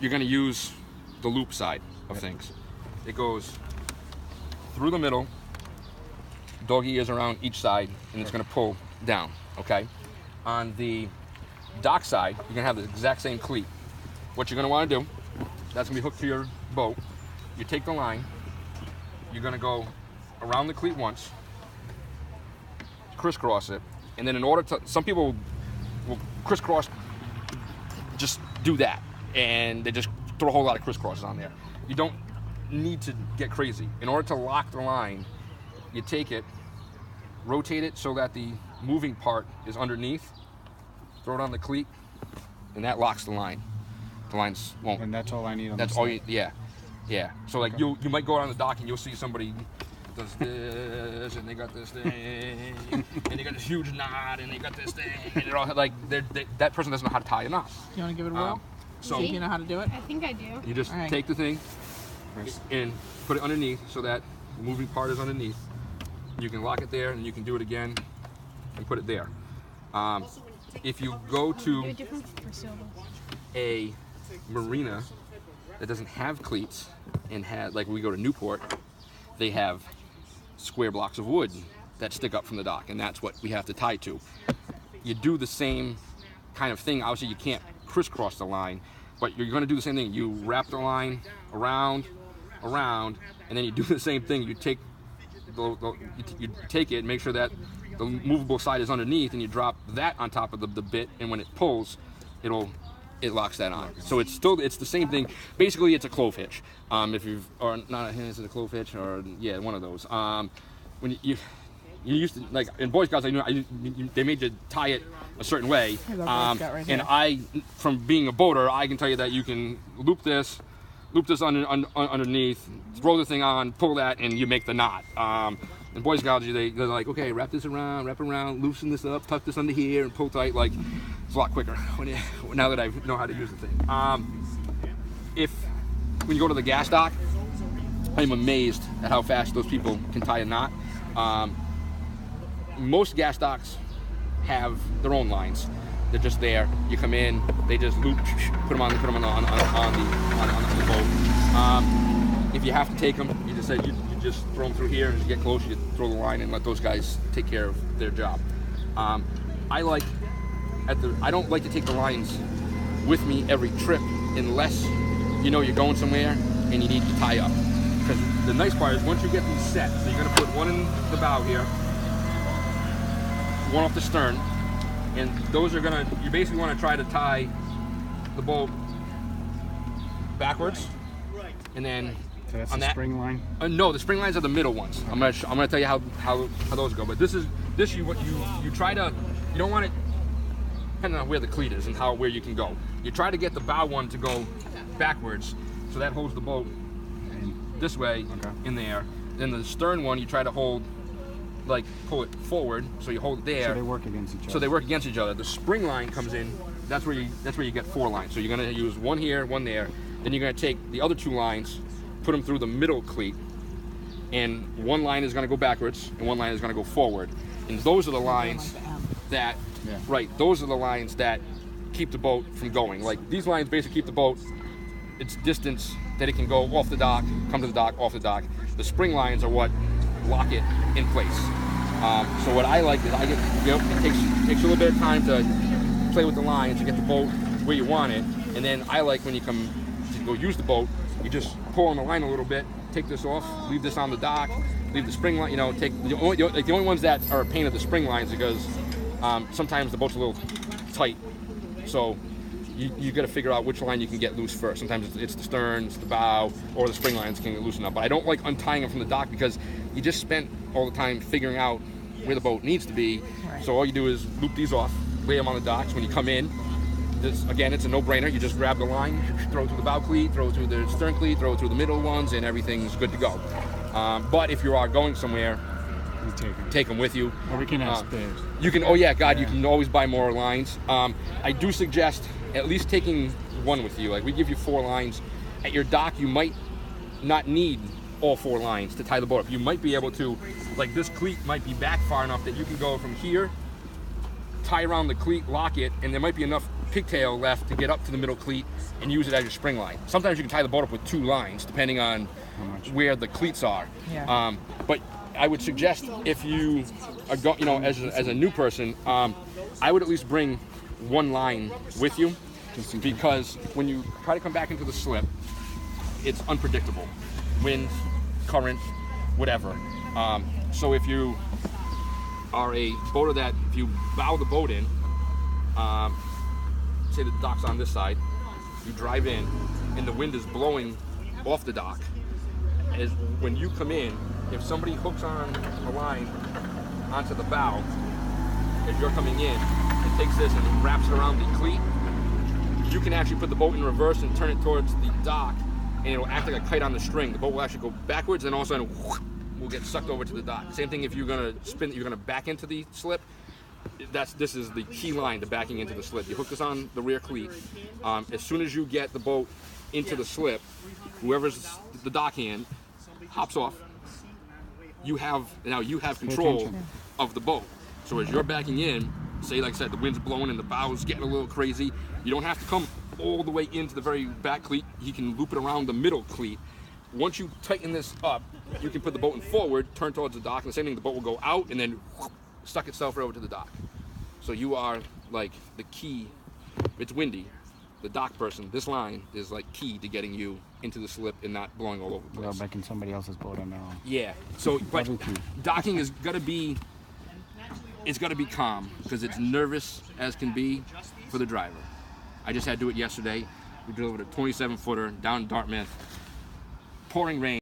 you're going to use the loop side of things. It goes through the middle, doggy ears around each side, and it's going to pull down, okay? On the dock side, you're going to have the exact same cleat. What you're going to want to do, that's going to be hooked to your boat. You take the line, you're going to go around the cleat once, crisscross it, and then in order to, some people will crisscross, just do that, and they just throw a whole lot of crisscrosses on there. You don't need to get crazy. In order to lock the line, you take it, rotate it so that the moving part is underneath, throw it on the cleat, and that locks the line. The lines won't. And that's all I need on That's this all side. you, yeah. So like you might go out on the dock and you'll see somebody does this, and they got this thing, and they got this huge knot, and they got this thing, and they're all like, that person doesn't know how to tie a knot. You want to give it a whirl? So See if you know how to do it? I think I do. you just Alright. take the thing and put it underneath so that the moving part is underneath. You can lock it there, and you can do it again and put it there. If you go Do to it different for silver. a marina that doesn't have cleats and had, like we go to Newport, they have square blocks of wood that stick up from the dock, and that's what we have to tie to. You do the same kind of thing. Obviously you can't crisscross the line, but you're going to do the same thing. You wrap the line around, and then you do the same thing. You take you take it and make sure that the movable side is underneath, and you drop that on top of the bit, and when it pulls, it locks that on. So it's the same thing. Basically, it's a clove hitch. If you've, or not, is it a clove hitch, or yeah, one of those. When you used to, like in Boy Scouts, they made you tie it a certain way. Right From being a boater, I can tell you that you can loop this underneath, throw the thing on, pull that, and you make the knot. In Boy Scouts, they're like, okay, wrap it around, loosen this up, tuck this under here, and pull tight. Like, it's a lot quicker now that I know how to use the thing. When you go to the gas dock, I'm amazed at how fast those people can tie a knot. Most gas docks have their own lines. They're just there. You come in, they just loop, put them on the boat. If you have to take them, you just throw them through here, and as you get close, you throw the line and let those guys take care of their job. I don't like to take the lines with me every trip unless you know you're going somewhere and you need to tie up. Because the nice part is once you get these set, so you're going to put one in the bow here, one off the stern, and those are going to, you basically want to try to tie the boat backwards, and then So that's on the that spring line? no, the spring lines are the middle ones. I'm gonna tell you how those go. But you try to, you don't want it, depending on where the cleat is and where you can go. You try to get the bow one to go backwards, so that holds the boat this way in there. Then the stern one, you try to hold, like pull it forward, so you hold it there. So they work against each other. So they work against each other. The spring line comes in. That's where you get 4 lines. So you're gonna use one here, one there. Then you're gonna take the other 2 lines, put them through the middle cleat, and one line is gonna go backwards and one line is gonna go forward. And those are the lines that, those are the lines that keep the boat from going. Like these lines basically keep the boat its distance that it can go off the dock, come to the dock, off the dock. The spring lines are what lock it in place. So what I like is it takes a little bit of time to play with the lines to get the boat where you want it, and then I like when you come to go use the boat, you just pull on the line a little bit, take this off, leave this on the dock, leave the spring line, take the only ones that are a pain are the spring lines, because sometimes the boat's a little tight, so you got to figure out which line you can get loose first. Sometimes it's the stern, it's the bow, or the spring lines can loosen up. But I don't like untying them from the dock because you just spent all the time figuring out where the boat needs to be. Right. So all you do is loop these off, lay them on the docks. When you come in, again, it's a no-brainer. You just grab the line, throw it through the bow cleat, throw it through the stern cleat, throw it through the middle ones, and everything's good to go. But if you are going somewhere, take them with you. Or we can have spares. You can, you can always buy more lines. I do suggest at least taking one with you. Like we give you 4 lines. At your dock, you might not need all 4 lines to tie the boat up. You might be able to, like this cleat might be back far enough that you can go from here, tie around the cleat, lock it, and there might be enough pigtail left to get up to the middle cleat and use it as your spring line. Sometimes you can tie the boat up with 2 lines, depending on where the cleats are. Yeah. But I would suggest if you are as a new person, I would at least bring 1 line with you, because when you try to come back into the slip, it's unpredictable. Wind, current, whatever. So if you are a boater that, if you bow the boat in, say the dock's on this side, you drive in, and the wind is blowing off the dock, is when you come in, if somebody hooks on a line onto the bow, as you're coming in, and takes this and wraps it around the cleat, you can actually put the boat in reverse and turn it towards the dock, and it'll act like a kite on the string. The boat will actually go backwards, and all of a sudden, will get sucked over to the dock. Same thing if you're gonna spin, you're gonna back into the slip. This is the key line to backing into the slip. You hook this on the rear cleat. As soon as you get the boat into the slip, whoever's the dock hand hops off. You have control of the boat. So as you're backing in, say like I said, the wind's blowing and the bow's getting a little crazy, you don't have to come all the way into the very back cleat. You can loop it around the middle cleat. Once you tighten this up, you can put the boat in forward, turn towards the dock, and the same thing, the boat will go out and then suck itself right over to the dock. So you are like the key. If it's windy, the dock person, this line is like key to getting you into the slip and not blowing all over the place. Without backing somebody else's boat on their own. Yeah. So, but Everything. docking is gotta be, it's gotta be calm, because it's nervous as can be for the driver. I just had to do it yesterday. We delivered a 27-footer down in Dartmouth, pouring rain.